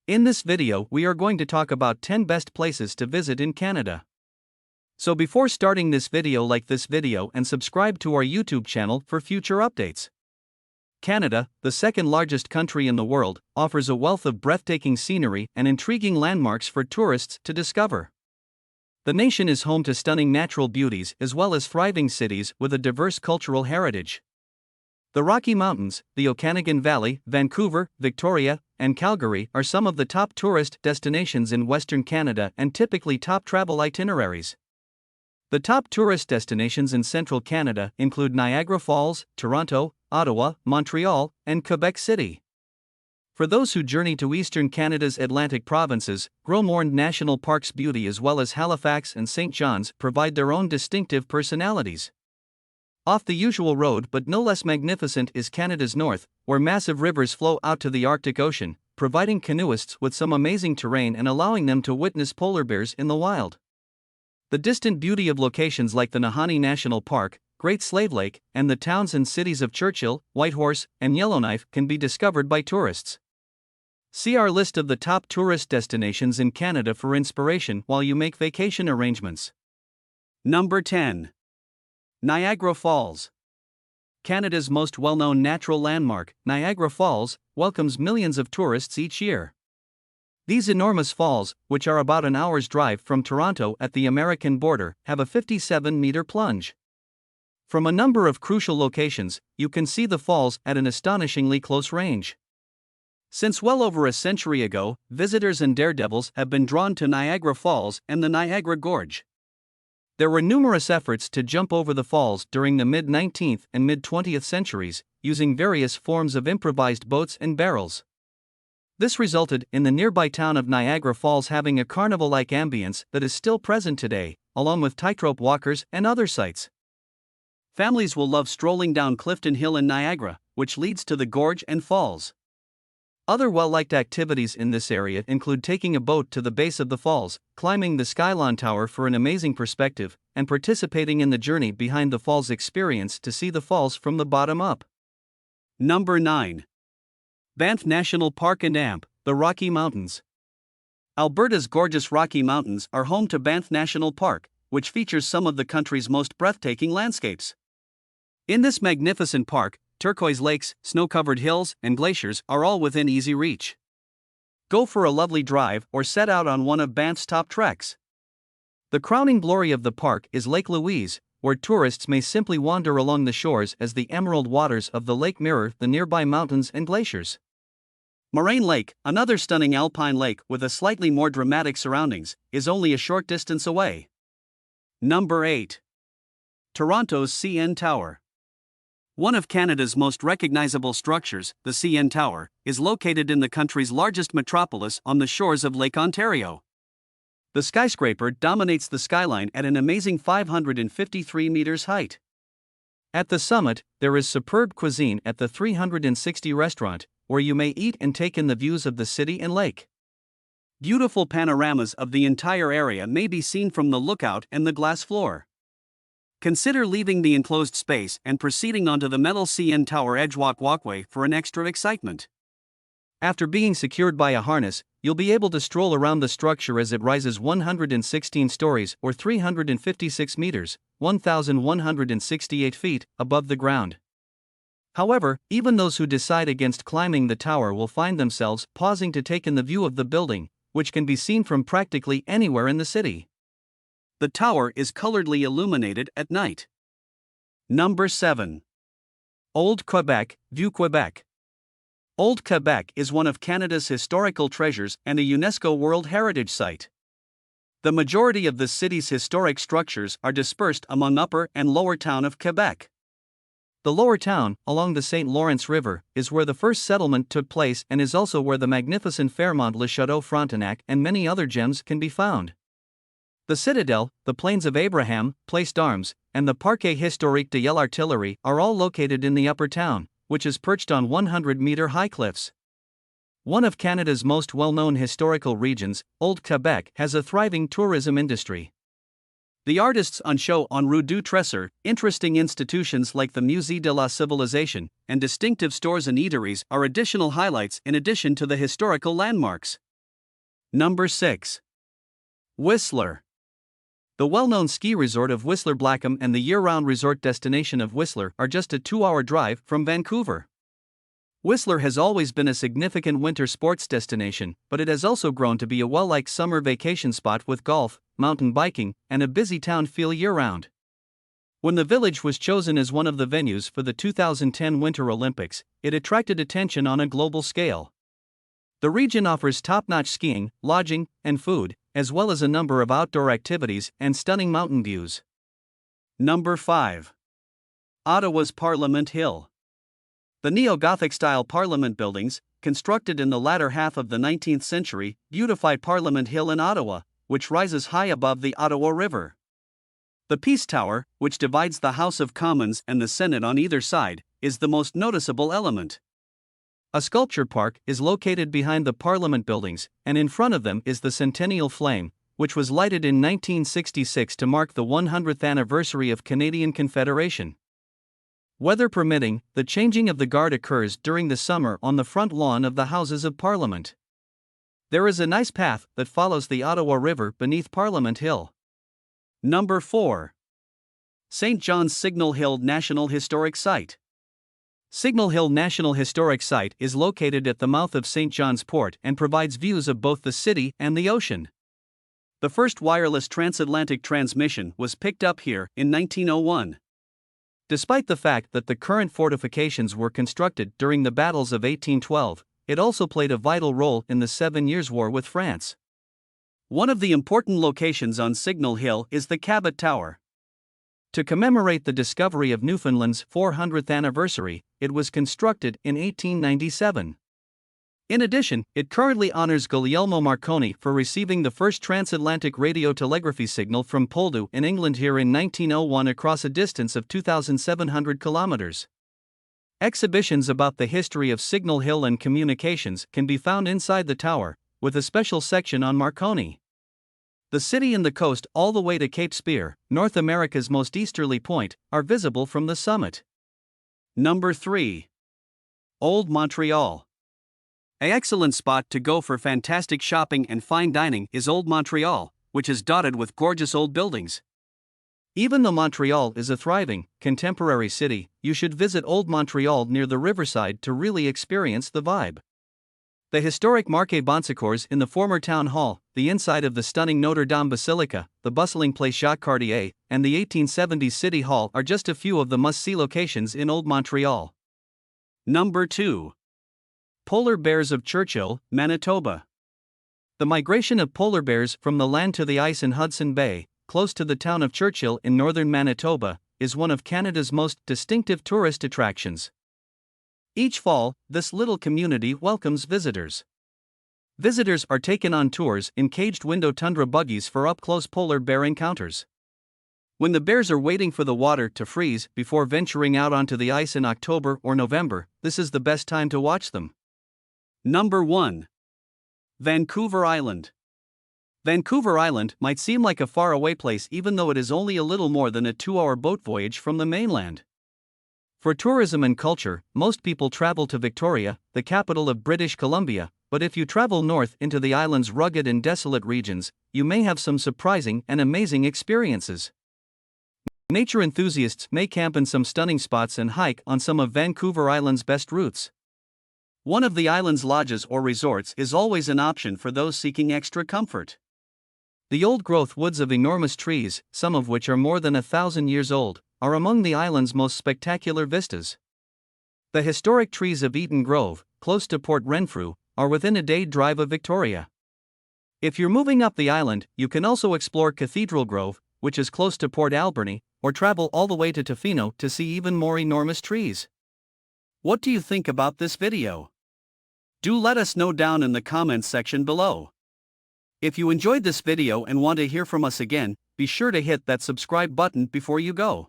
In this video, we are going to talk about 10 best places to visit in Canada. So before starting this video, like this video and subscribe to our YouTube channel for future updates. Canada, the second largest country in the world, offers a wealth of breathtaking scenery and intriguing landmarks for tourists to discover. The nation is home to stunning natural beauties as well as thriving cities with a diverse cultural heritage. The Rocky Mountains, the Okanagan Valley, Vancouver, Victoria, and Calgary are some of the top tourist destinations in Western Canada and typically top travel itineraries. The top tourist destinations in central Canada include Niagara Falls, Toronto, Ottawa, Montreal, and Quebec City. For those who journey to eastern Canada's Atlantic provinces, Gros-Morne National Park's beauty as well as Halifax and St. John's provide their own distinctive personalities. Off the usual road but no less magnificent is Canada's north, where massive rivers flow out to the Arctic Ocean, providing canoeists with some amazing terrain and allowing them to witness polar bears in the wild. The distant beauty of locations like the Nahanni National Park, Great Slave Lake, and the towns and cities of Churchill, Whitehorse, and Yellowknife can be discovered by tourists. See our list of the top tourist destinations in Canada for inspiration while you make vacation arrangements. Number 10. Niagara Falls. Canada's most well-known natural landmark, Niagara Falls, welcomes millions of tourists each year. These enormous falls, which are about an hour's drive from Toronto at the American border, have a 57-meter plunge. From a number of crucial locations, you can see the falls at an astonishingly close range. Since well over a century ago, visitors and daredevils have been drawn to Niagara Falls and the Niagara Gorge. There were numerous efforts to jump over the falls during the mid-19th and mid-20th centuries, using various forms of improvised boats and barrels. This resulted in the nearby town of Niagara Falls having a carnival-like ambience that is still present today, along with tightrope walkers and other sights. Families will love strolling down Clifton Hill in Niagara, which leads to the gorge and falls. Other well-liked activities in this area include taking a boat to the base of the falls, climbing the Skylon Tower for an amazing perspective, and participating in the Journey Behind the Falls experience to see the falls from the bottom up. Number 9. Banff National Park and AMP, the Rocky Mountains. Alberta's gorgeous Rocky Mountains are home to Banff National Park, which features some of the country's most breathtaking landscapes. In this magnificent park, turquoise lakes, snow-covered hills, and glaciers are all within easy reach. Go for a lovely drive or set out on one of Banff's top treks. The crowning glory of the park is Lake Louise, where tourists may simply wander along the shores as the emerald waters of the lake mirror the nearby mountains and glaciers. Moraine Lake, another stunning alpine lake with a slightly more dramatic surroundings, is only a short distance away. Number 8. Toronto's CN Tower. One of Canada's most recognizable structures, the CN Tower, is located in the country's largest metropolis on the shores of Lake Ontario. The skyscraper dominates the skyline at an amazing 553 meters height. At the summit, there is superb cuisine at the 360 restaurant, where you may eat and take in the views of the city and lake. Beautiful panoramas of the entire area may be seen from the lookout and the glass floor. Consider leaving the enclosed space and proceeding onto the metal CN Tower Edgewalk walkway for an extra excitement. After being secured by a harness, you'll be able to stroll around the structure as it rises 116 stories or 356 meters, 1,168 feet, above the ground. However, even those who decide against climbing the tower will find themselves pausing to take in the view of the building, which can be seen from practically anywhere in the city. The tower is coloredly illuminated at night. Number 7. Old Quebec, View Quebec. Old Quebec is one of Canada's historical treasures and a UNESCO World Heritage Site. The majority of the city's historic structures are dispersed among Upper and Lower Town of Quebec. The Lower Town, along the St. Lawrence River, is where the first settlement took place and is also where the magnificent Fairmont Le Château Frontenac and many other gems can be found. The Citadel, the Plains of Abraham, Place d'Armes, and the Parquet Historique de l'Artillerie are all located in the Upper Town, which is perched on 100-meter high cliffs. One of Canada's most well-known historical regions, Old Quebec has a thriving tourism industry. The artists on show on Rue du Trésor, interesting institutions like the Musée de la Civilisation, and distinctive stores and eateries are additional highlights in addition to the historical landmarks. Number 6. Whistler. The well-known ski resort of Whistler Blackham and the year-round resort destination of Whistler are just a 2-hour drive from Vancouver. Whistler has always been a significant winter sports destination, but it has also grown to be a well-liked summer vacation spot with golf, mountain biking, and a busy town feel year-round. When the village was chosen as one of the venues for the 2010 Winter Olympics, it attracted attention on a global scale. The region offers top-notch skiing, lodging, and food, as well as a number of outdoor activities and stunning mountain views. Number 5. Ottawa's Parliament Hill. The neo-Gothic-style Parliament buildings, constructed in the latter half of the 19th century, beautify Parliament Hill in Ottawa, which rises high above the Ottawa River. The Peace Tower, which divides the House of Commons and the Senate on either side, is the most noticeable element. A sculpture park is located behind the Parliament buildings, and in front of them is the Centennial Flame, which was lighted in 1966 to mark the 100th anniversary of Canadian Confederation. Weather permitting, the changing of the guard occurs during the summer on the front lawn of the Houses of Parliament. There is a nice path that follows the Ottawa River beneath Parliament Hill. Number 4. St. John's Signal Hill National Historic Site. Signal Hill National Historic Site is located at the mouth of St. John's Port and provides views of both the city and the ocean. The first wireless transatlantic transmission was picked up here in 1901. Despite the fact that the current fortifications were constructed during the battles of 1812, it also played a vital role in the 7 Years' War with France. One of the important locations on Signal Hill is the Cabot Tower. To commemorate the discovery of Newfoundland's 400th anniversary, it was constructed in 1897. In addition, it currently honors Guglielmo Marconi for receiving the first transatlantic radio telegraphy signal from Poldhu in England here in 1901 across a distance of 2,700 kilometers. Exhibitions about the history of Signal Hill and communications can be found inside the tower, with a special section on Marconi. The city and the coast all the way to Cape Spear, North America's most easterly point, are visible from the summit. Number 3. Old Montreal. An excellent spot to go for fantastic shopping and fine dining is Old Montreal, which is dotted with gorgeous old buildings. Even though Montreal is a thriving, contemporary city, you should visit Old Montreal near the riverside to really experience the vibe. The historic Marquet Bonsecours in the former town hall, the inside of the stunning Notre Dame Basilica, the bustling Place Jacques Cartier, and the 1870s City Hall are just a few of the must-see locations in Old Montreal. Number 2. Polar Bears of Churchill, Manitoba. The migration of polar bears from the land to the ice in Hudson Bay, close to the town of Churchill in northern Manitoba, is one of Canada's most distinctive tourist attractions. Each fall, this little community welcomes visitors. Visitors are taken on tours in caged window tundra buggies for up-close polar bear encounters. When the bears are waiting for the water to freeze before venturing out onto the ice in October or November, this is the best time to watch them. Number 1. Vancouver Island. Vancouver Island might seem like a faraway place even though it is only a little more than a 2-hour boat voyage from the mainland. For tourism and culture, most people travel to Victoria, the capital of British Columbia, but if you travel north into the island's rugged and desolate regions, you may have some surprising and amazing experiences. Nature enthusiasts may camp in some stunning spots and hike on some of Vancouver Island's best routes. One of the island's lodges or resorts is always an option for those seeking extra comfort. The old-growth woods of enormous trees, some of which are more than 1,000 years old, are among the island's most spectacular vistas. The historic trees of Eaton Grove, close to Port Renfrew, are within a day drive of Victoria. If you're moving up the island, you can also explore Cathedral Grove, which is close to Port Alberni, or travel all the way to Tofino to see even more enormous trees. What do you think about this video? Do let us know down in the comments section below. If you enjoyed this video and want to hear from us again, be sure to hit that subscribe button before you go.